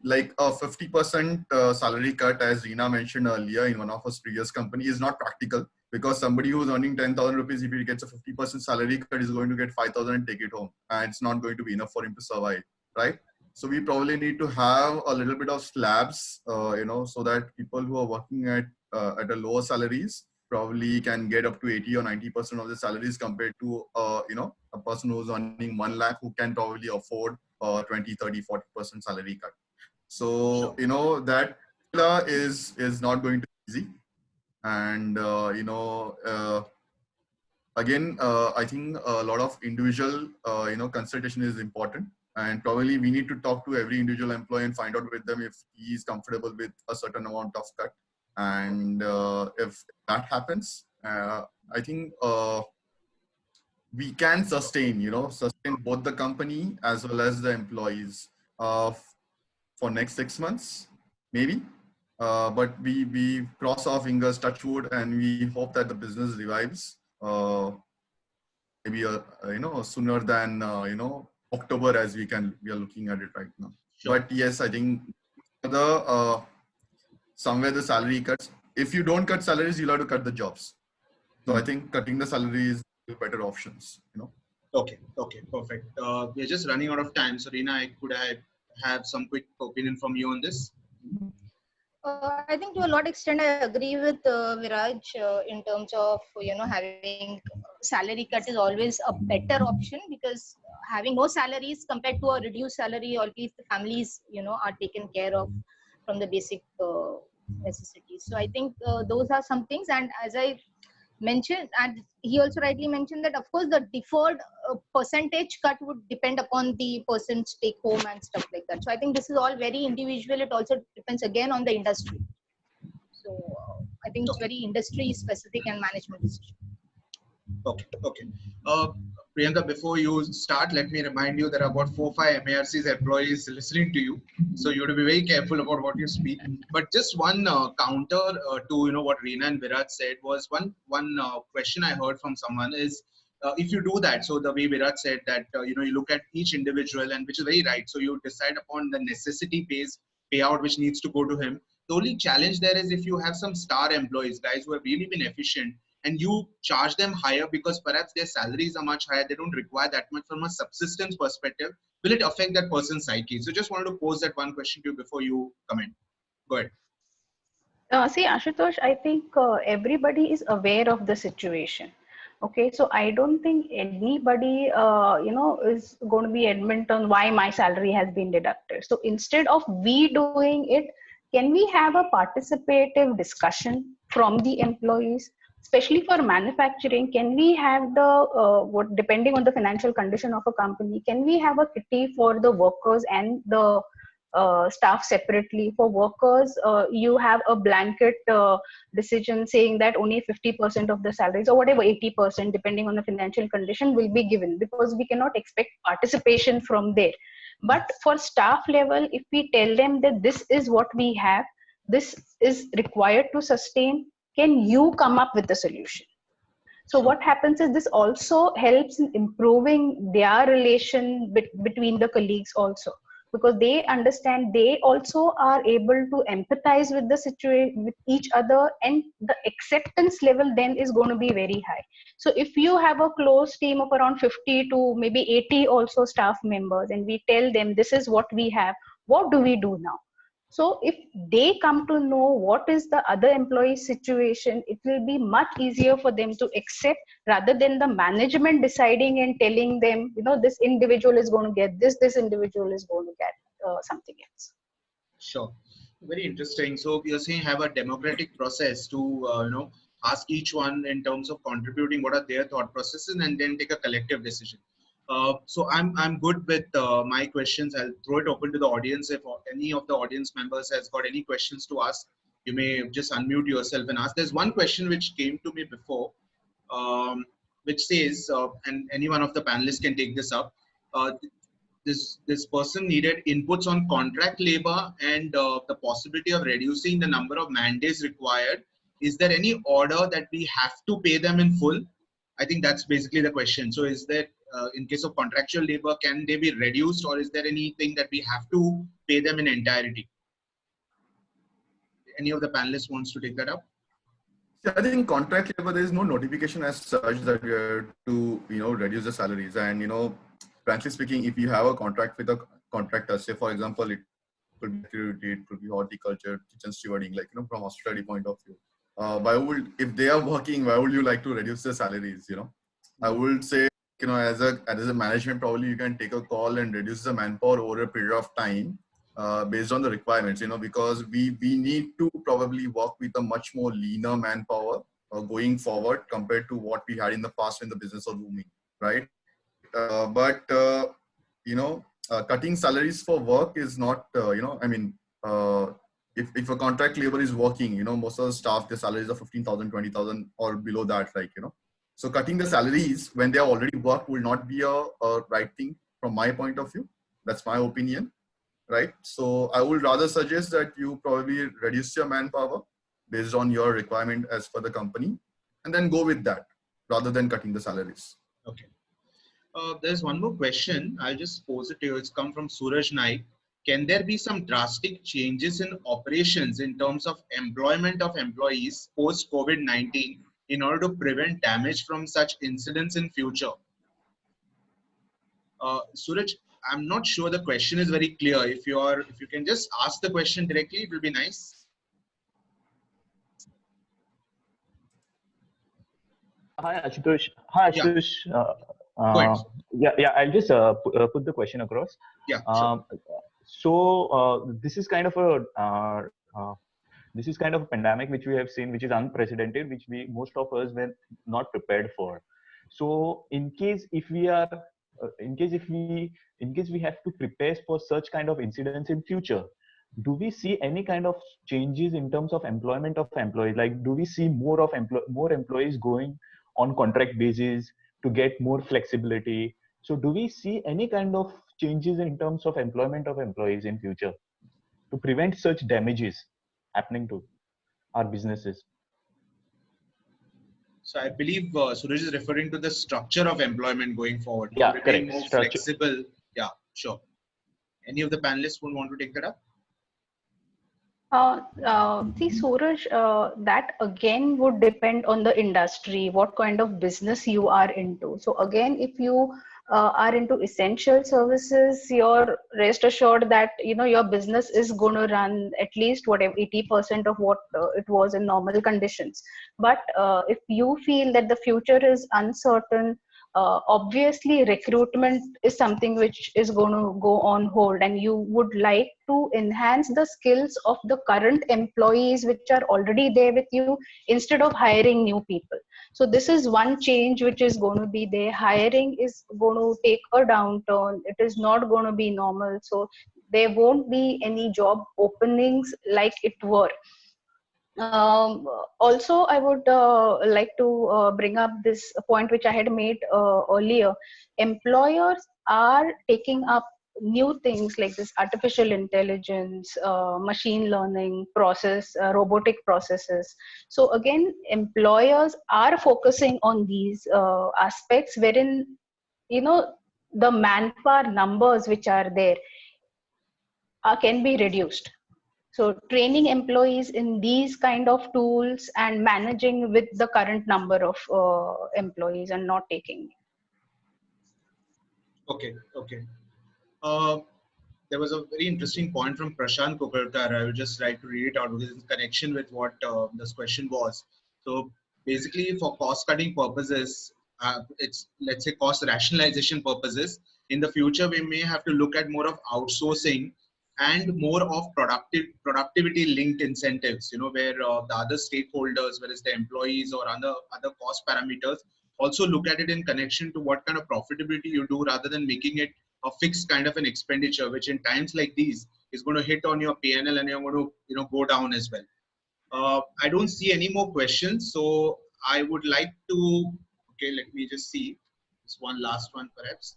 like a 50% salary cut, as Reena mentioned earlier in one of his previous company, is not practical, because somebody who's earning 10,000 rupees, if he gets a 50% salary cut, is going to get 5,000 and take it home, and it's not going to be enough for him to survive, right? So we probably need to have a little bit of slabs, so that people who are working at a lower salaries probably can get up to 80 or 90% of the salaries, compared to a person who's earning 1 lakh, who can probably afford 20, 30, 40% salary cut. So sure. That is not going to be easy, and again, I think a lot of individual consultation is important, and probably we need to talk to every individual employee and find out with them if he is comfortable with a certain amount of cut. And if that happens, I think we can sustain both the company as well as the employees for next 6 months, maybe. But we cross our fingers, touch wood, and we hope that the business revives. Maybe sooner than October, as we are looking at it right now. Sure. But yes, I think somewhere the salary cuts. If you don't cut salaries, you'll have to cut the jobs. So I think cutting the salary is better options. Okay, perfect. We're just running out of time. So Reena, could I have some quick opinion from you on this? I think to a lot extent I agree with Viraj in terms of having salary cut is always a better option, because having no salaries compared to a reduced salary, or at least the families are taken care of from the basic necessities. So I think those are some things. And as I mentioned, and he also rightly mentioned, that of course the deferred percentage cut would depend upon the person's take home and stuff like that. So I think this is all very individual. It also depends again on the industry. So I think it's very industry specific and management decision. Okay. Priyanka, before you start, let me remind you there are about 4-5 MARC's employees listening to you, so you have to be very careful about what you speak. But just one counter to what Reena and Virat said was one question I heard from someone is if you do that. So the way Virat said that you look at each individual, and which is very right. So you decide upon the necessity payout which needs to go to him. The only challenge there is if you have some star employees, guys who have really been efficient, and you charge them higher because perhaps their salaries are much higher, they don't require that much from a subsistence perspective, will it affect that person's psyche? So just wanted to pose that one question to you before you comment. Go ahead. See, Ashutosh, I think everybody is aware of the situation. Okay, so I don't think anybody, is going to be adamant on why my salary has been deducted. So instead of we doing it, can we have a participative discussion from the employees? Especially for manufacturing, can we have what, depending on the financial condition of a company, can we have a kitty for the workers and the staff separately? For workers, you have a blanket decision saying that only 50% of the salaries or whatever 80%, depending on the financial condition, will be given, because we cannot expect participation from there. But for staff level, if we tell them that this is what we have, this is required to sustain, can you come up with the solution? So what happens is this also helps in improving their relation between the colleagues also, because they understand, they also are able to empathize with the situation, with each other, and the acceptance level then is going to be very high. So if you have a close team of around 50 to maybe 80 also staff members, and we tell them this is what we have, what do we do now? So if they come to know what is the other employee situation, it will be much easier for them to accept, rather than the management deciding and telling them, this individual is going to get this individual is going to get something else. Sure. Very interesting. So you're saying have a democratic process to, ask each one in terms of contributing what are their thought processes, and then take a collective decision. So I'm good with my questions. I'll throw it open to the audience. If any of the audience members has got any questions to ask, you may just unmute yourself and ask. There's one question which came to me before, which says, and any one of the panelists can take this up. This person needed inputs on contract labor and the possibility of reducing the number of man days required. Is there any order that we have to pay them in full? I think that's basically the question. So is that in case of contractual labor, can they be reduced, or is there anything that we have to pay them in entirety? Any of the panelists wants to take that up? Yeah, I think contract labor, there is no notification as such that we are to, reduce the salaries. And, frankly speaking, if you have a contract with a contractor, say, for example, it could be security, it could be horticulture, kitchen stewarding, like, from hospitality point of view. If they are working, why would you like to reduce their salaries? I would say, as a management, probably you can take a call and reduce the manpower over a period of time based on the requirements, because we need to probably work with a much more leaner manpower going forward compared to what we had in the past when the business was booming, right? Cutting salaries for work is not, if a contract labor is working, most of the staff, their salaries are 15,000, 20,000 or below that, So cutting the salaries when they have already worked will not be a right thing from my point of view. That's my opinion, right? So I would rather suggest that you probably reduce your manpower based on your requirement as per the company, and then go with that rather than cutting the salaries. Okay. There's one more question. I'll just pose it to you. It's come from Suraj Naik. Can there be some drastic changes in operations in terms of employment of employees post COVID-19 in order to prevent damage from such incidents in future? Suraj, I'm not sure the question is very clear. If you can just ask the question directly, it will be nice. Hi Ashutosh. Hi Ashutosh. Yeah. I'll just put the question across. Yeah. Sure. So this is kind of a pandemic which we have seen, which is unprecedented, which most of us were not prepared for. So in case we have to prepare for such kind of incidents in future, do we see any kind of changes in terms of employment of employees? Like, do we see more employees going on contract basis to get more flexibility. So do we see any kind of changes in terms of employment of employees in future to prevent such damages happening to our businesses? So I believe Suraj is referring to the structure of employment going forward. Yeah, to remain correct. more Structure. flexible. Yeah, sure. Any of the panelists would want to take that up? See, Suraj, that again would depend on the industry, what kind of business you are into. So again, if you are into essential services, you're rest assured that your business is going to run at least whatever 80% of what it was in normal conditions. But if you feel that the future is uncertain, obviously recruitment is something which is going to go on hold, and you would like to enhance the skills of the current employees which are already there with you instead of hiring new people. So this is one change which is going to be there. Hiring is going to take a downturn. It is not going to be normal. So there won't be any job openings like it were. Also, I would like to bring up this point which I had made earlier. Employers are taking up new things like this artificial intelligence, machine learning robotic processes. So again, employers are focusing on these aspects wherein the manpower numbers which are there can be reduced. So training employees in these kind of tools and managing with the current number of employees and not taking. Okay. There was a very interesting point from Prashant Kokarkar. I would just like to read it out because it's in connection with what this question was. So basically, for cost-cutting purposes, it's, let's say, cost rationalization purposes. In the future, we may have to look at more of outsourcing and more of productivity-linked incentives. Where the other stakeholders, whether it's the employees or other cost parameters, also look at it in connection to what kind of profitability you do, rather than making it a fixed kind of an expenditure, which in times like these is going to hit on your PNL and you're going to go down as well. I don't see any more questions, so I would like to. Okay, let me just see. This one last one perhaps.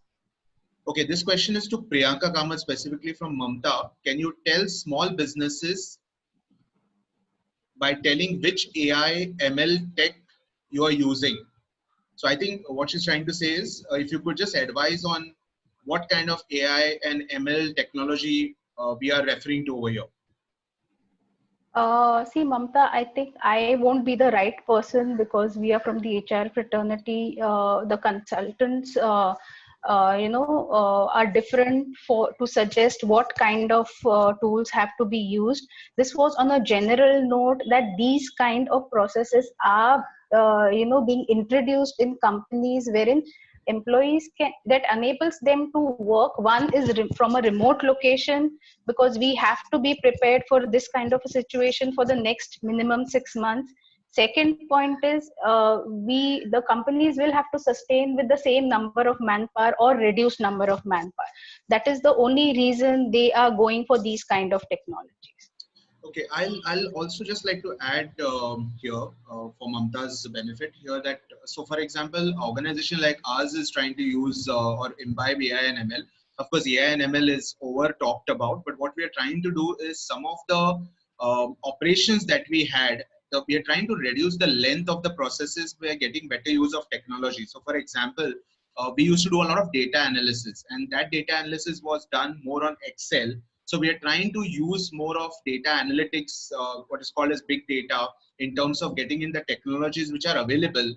Okay, this question is to Priyanka Kamath, specifically from Mamta. Can you tell small businesses by telling which AI ML tech you are using? So I think what she's trying to say is, if you could just advise on what kind of AI and ML technology we are referring to over here. See, Mamta, I think I won't be the right person because we are from the HR fraternity. The consultants, are different to suggest what kind of tools have to be used. This was on a general note that these kind of processes are, being introduced in companies wherein employees that enables them to work. One is from a remote location, because we have to be prepared for this kind of a situation for the next minimum 6 months. Second point is the companies will have to sustain with the same number of manpower or reduced number of manpower. That is the only reason they are going for these kind of technologies. Okay, I'll also just like to add here for Mamta's benefit here that, so for example, organization like ours is trying to use or imbibe AI and ML. Of course, AI and ML is over talked about, but what we are trying to do is some of the operations that we had, we are trying to reduce the length of the processes. We are getting better use of technology. So for example, we used to do a lot of data analysis, and that data analysis was done more on Excel. So we are trying to use more of data analytics, what is called as big data, in terms of getting in the technologies which are available,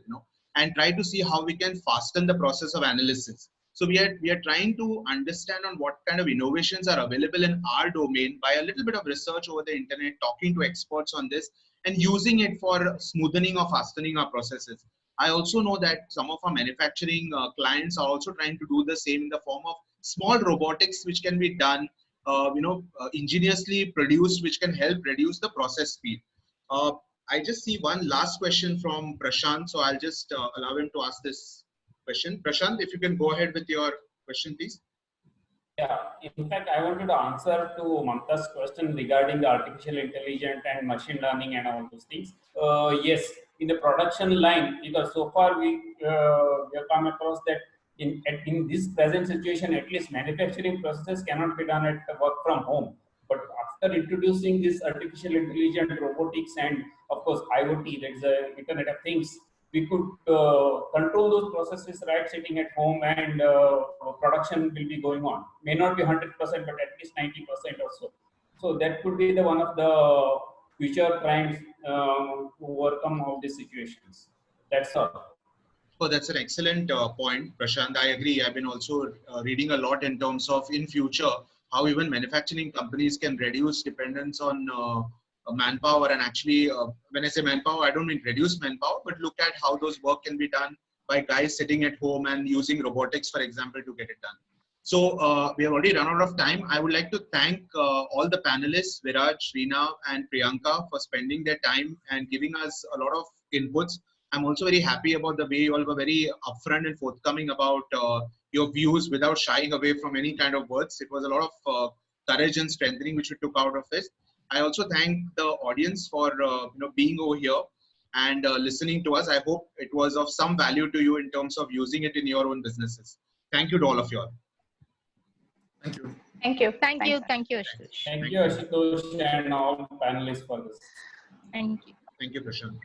and try to see how we can fasten the process of analysis. So we are trying to understand on what kind of innovations are available in our domain by a little bit of research over the internet, talking to experts on this, and using it for smoothening or fastening our processes. I also know that some of our manufacturing clients are also trying to do the same in the form of small robotics, which can be done ingeniously produced, which can help reduce the process speed. I just see one last question from Prashant, so I'll just allow him to ask this question. Prashant, if you can go ahead with your question, please. Yeah, in fact, I wanted to answer to Mamta's question regarding the artificial intelligence and machine learning and all those things. Yes, in the production line, because so far we have come across that in this present situation, at least manufacturing processes cannot be done at work from home. But after introducing this artificial intelligence, robotics, and of course IoT, that's the Internet of Things, we could control those processes right sitting at home, and production will be going on. May not be 100%, but at least 90% or so. So that could be the one of the future trends to overcome all these situations. That's all. Oh, that's an excellent point, Prashant. I agree. I've been also reading a lot in terms of in future how even manufacturing companies can reduce dependence on manpower, and actually, when I say manpower, I don't mean reduce manpower, but look at how those work can be done by guys sitting at home and using robotics, for example, to get it done. So we have already run out of time. I would like to thank all the panelists, Viraj, Reena, and Priyanka, for spending their time and giving us a lot of inputs. I'm also very happy about the way you all were very upfront and forthcoming about your views without shying away from any kind of words. It was a lot of courage and strengthening which you took out of it. I also thank the audience for being over here and listening to us. I hope it was of some value to you in terms of using it in your own businesses. Thank you to all of you all. Thank you. Thank you. Thank you. Thanks. Thank you, Ashutosh. Thank you, Ashutosh, and all panelists for this. Thank you. Thank you, Prashant.